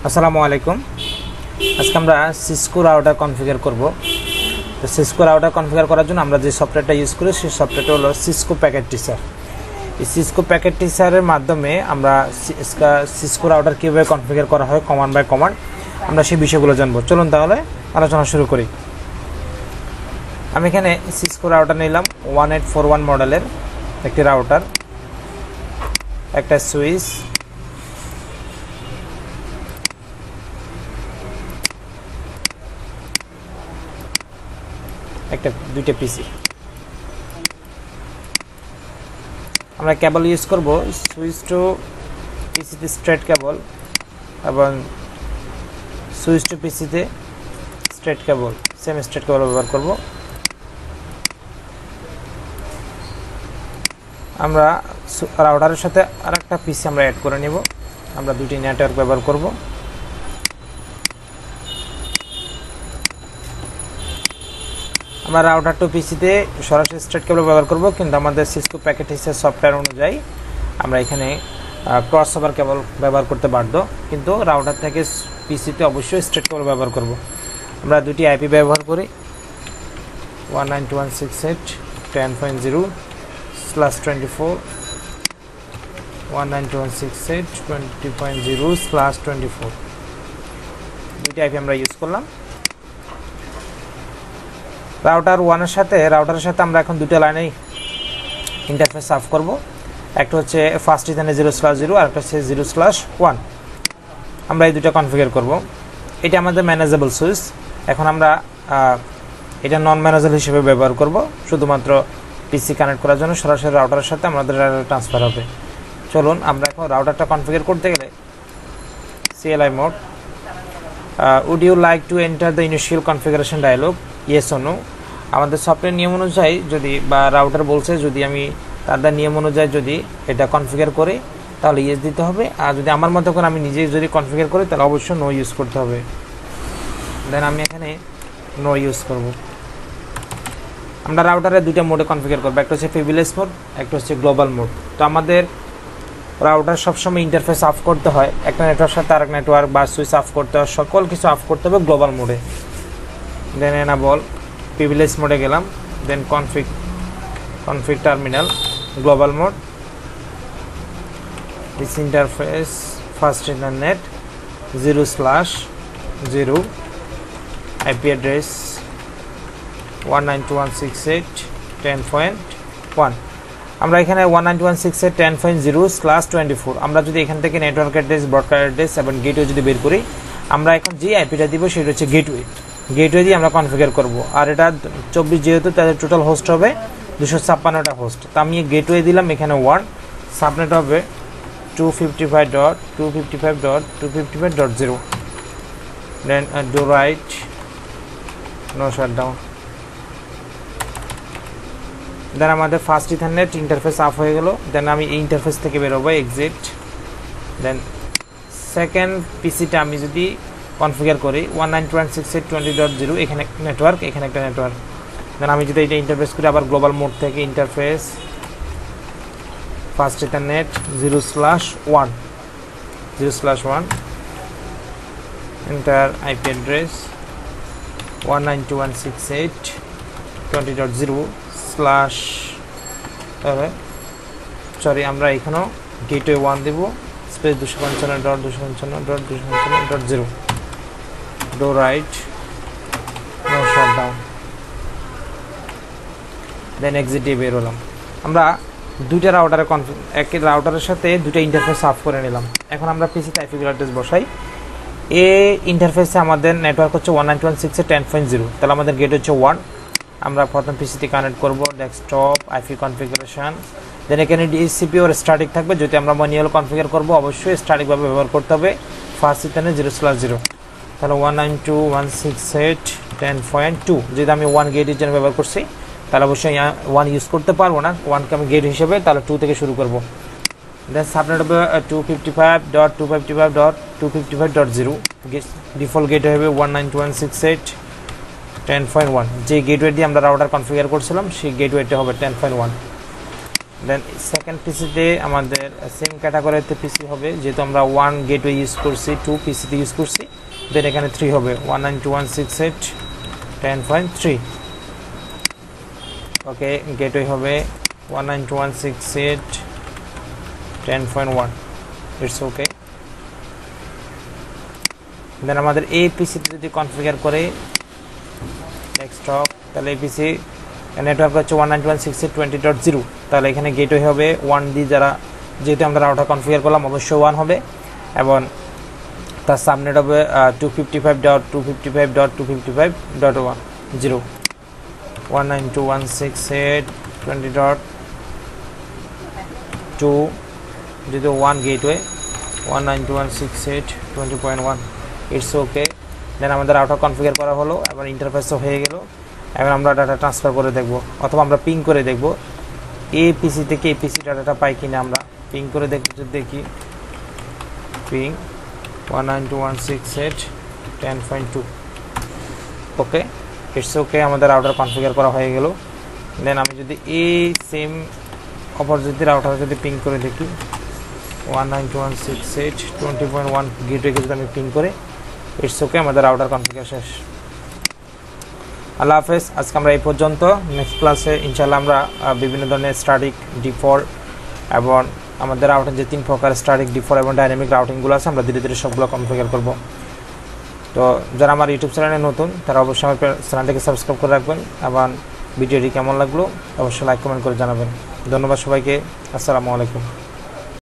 আসসালামু আলাইকুম। আজকে আমরা সিসকো রাউটার কনফিগার করব। তো সিসকো রাউটার কনফিগার করার জন্য আমরা যে সফটওয়্যারটা ইউজ করি সেই সফটওয়্যারটা হলো সিসকো প্যাকেট টিচার। এই সিসকো প্যাকেট টিচারের মাধ্যমে আমরা সিসকো রাউটার কীভাবে কনফিগার করা হয় কমান্ড বাই কমান্ড আমরা সেই বিষয়গুলো জানবো। চলুন তাহলে আলোচনা শুরু করি। আমি এখানে সিসকো রাউটার নিলাম 1841 মডেলের একটি রাউটার, একটা সুইচ, দুইটা পিসি। আমরা কেবল ইউজ করব সুইচ টু পিসিতে স্ট্রেট কেবল এবং সুইচ টু পিসিতে স্ট্রেট কেবল, সেম স্ট্রেট কেবল ব্যবহার করব। আমরা রাউটারের সাথে আরেকটা পিসি আমরা অ্যাড করে নেব। আমরা দুটি নেটওয়ার্ক ব্যবহার করব। আমরা রাউটার টু পিসিতে সরাসরি স্ট্রেট কেবল ব্যবহার করব, কিন্তু আমাদের সিসকো প্যাকেট টিচার সফটওয়্যার অনুযায়ী আমরা এখানে ক্রস ওভার কেবল ব্যবহার করতে বাধ্য, কিন্তু রাউটার থেকে পিসিতে অবশ্যই স্ট্রেট কেবল ব্যবহার করব। আমরা দুটি আইপি ব্যবহার করি, 192.168.10.0/24, 192.168.20.0/24, দুটি আইপি আমরা ইউজ করলাম। রাউটারের সাথে আমরা এখন দুটো লাইনে ইন্টারফেস সার্ভ করব। একটা হচ্ছে ফার্স্ট এখানে 0/0 আর একটা হচ্ছে 0/1। আমরা এই দুটো কনফিগার করব। এটা আমাদের ম্যানেজেবল সুইচ। এখন আমরা এটা নন ম্যানেজেবল হিসেবে ব্যবহার করব, শুধুমাত্র পিসি কানেক্ট করার জন্য সরাসরি রাউটারের সাথে আমাদের ট্রান্সফার হবে। চলুন আমরা এখন রাউটারটা কনফিগার করতে গেলে CLI mode, would you like to enter the initial configuration dialog, yes ও নো। আমাদের সফটওয়্যার নিয়ম অনুযায়ী যদি বা রাউটার বলছে যদি আমি তাদের নিয়ম অনুযায়ী যদি এটা কনফিগার করি তাহলে ইয়েস দিতে হবে, আর যদি আমার মতো করে আমি নিজে যদি কনফিগার করি তাহলে অবশ্যই নো ইউজ করতে হবে। দেন আমি এখানে নো ইউজ করব। আমরা রাউটারে দুইটা মোডে কনফিগার করবো, একটা হচ্ছে প্রিভিলেজ মোড, একটা হচ্ছে গ্লোবাল মোড। তো আমাদের রাউটার সবসময় ইন্টারফেস অফ করতে হয়, একটা নেটওয়ার্কের সাথে আরেক নেটওয়ার্ক বা সুইচ অফ করতে হয়, সকল কিছু অফ করতে হবে গ্লোবাল মোডে। দেন এনাবল প্রিভিলেজ মোডে গেলাম, then config terminal global mode, this interface first internet 0/0, IP address 192.168.10.1। আমরা এখানে 192.168.10.0/24। আমরা যদি এখান থেকে নেটওয়ার্ক অ্যাড্রেস, ব্রডকাস্ট অ্যাড্রেস এবং গেটওয়ে যদি বের করি, আমরা এখন যে আইপিটা দিব সেটা হচ্ছে গেটওয়ে দিয়ে আমরা কনফিগার করব। আর এটা 24 যেহেতু তাদের টোটাল হোস্ট হবে 256টা হোস্ট। তো আমি গেটওয়ে দিলাম এখানে 1, সাবনেট হবে 255.255.255.0, then do write, no shutdown. Then আমাদের ফার্স্ট ইথারনেট ইন্টারফেস অফ হয়ে গেল। দেন আমি এই ইন্টারফেস থেকে বেরোবো, এক্সিট। দেন সেকেন্ড পিসিটা আমি যদি কনফিগার করি 192.168.20.0, এখানে নেটওয়ার্ক, এখানে একটা নেটওয়ার্ক। দেন আমি যদি এটা ইন্টারফেস করি আবার গ্লোবাল মোড থেকে interface first ethernet 0/1, enter IP address 192.168.20.0/, আমরা এখানেও গেটওয়ে 1 দেব, space 255.255.255.0, do write, no shutdown. Then exit দিয়ে বের হলাম। আমরা দুইটা একই রাউটারের সাথে দুটো ইন্টারফেস অফ করে নিলাম। এখন আমরা পিসিতে আইপি অ্যাড্রেস বসাই। এই ইন্টারফেসে আমাদের নেটওয়ার্ক হচ্ছে 192.168.10.0, তাহলে আমাদের গেট হচ্ছে 1। আমরা প্রথম পিসিতে কানেক্ট করব, ডেস্কটপ, আইপি কনফিগারেশন। দেন এখানে ডিসিপি ওর স্ট্যাটিক থাকবে, যদি আমরা ম্যানুয়াল কনফিগার করব অবশ্যই স্ট্যাটিকভাবে ব্যবহার করতে হবে। ফার্স্ট ইথারনেট 0/0, তাহলে 192.168.10.2, যদি আমি 1 গেটের জন্য ব্যবহার করছি তাহলে অবশ্যই 1 ইউজ করতে পারবো না, 1কে আমি গেট হিসেবে তাহলে 2 থেকে শুরু করব। দেন সাবনেট হবে 255.255.255.0, ডিফল্ট গেট হবে 192.168.10.1, যে গেটওয়ে দিয়ে আমরা রাউটার কনফিগার করছিলাম সেই গেটওয়েটা হবে 10.1। দেন সেকেন্ড পিসিতে আমাদের সেম ক্যাটাগরিতে পিসি হবে, যেহেতু আমরা 1 গেটওয়ে ইউজ করছি, 2 পিসিতে ইউজ করছি, দেন এখানে 3 হবে 192.168.10.3। ওকে, গেটওয়ে হবে 192.168.10.1, ইটস ওকে। দেন আমাদের এই পিসিতে যদি কনফিগার করে ডেস্কটপ, তাহলে এই পিসি নেটওয়ার্ক হচ্ছে 192.168.20.0, তাহলে এখানে গেটওয়ে হবে 1D, যারা যেহেতু আমরা রাউটার কনফিগার করলাম অবশ্যই 1 হবে, এবং তার সাবনেট হবে 255.255.255.10 192.168.20.2 যেহেতু 1 গেটওয়ে 192.168.20.1, ইটস ওকে। দেন আমাদের রাউটার কনফিগার করা হলো, এবার ইন্টারফেসও হয়ে গেল। এবার আমরা ডাটা ট্রান্সফার করে দেখব, অথবা আমরা পিং করে দেখব এই পিসি থেকে এই পিসি ডাটাটা পাই কিনা। আমরা পিং করে দেখি, পিং 192.168.10.2, ওকে, ইটস ওকে। আমাদের রাউটার কনফিগার করা হয়ে গেল। দেন আমি যদি এই সেম অপরজিট রাউটার যদি পিং করে দেখি 192.168.20.1 গেটওয়ে যদি আমি পিং করে, ইটস ওকে, আমাদের রাউটার কনফিগার শেষ। আল্লাহ হাফেজ। আজকে আমরা এই পর্যন্ত। নেক্সট ক্লাসে ইনশাআল্লাহ আমরা বিভিন্ন ধরনের স্ট্যাটিক, ডিফল্ট এবং আমাদের রাউটার যে 3 প্রকার স্ট্যাটিক, ডিফল্ট এবং ডাইনামিক রাউটিংগুলো আছে, আমরা ধীরে ধীরে সবগুলো কনফিগার করব। তো যারা আমার ইউটিউব চ্যানেলে নতুন, তারা অবশ্যই আমার চ্যানেলটাকে সাবস্ক্রাইব করে রাখবেন, এবং ভিডিওটি কেমন লাগলো অবশ্যই লাইক কমেন্ট করে জানাবেন। ধন্যবাদ সবাইকে। আসসালামু আলাইকুম।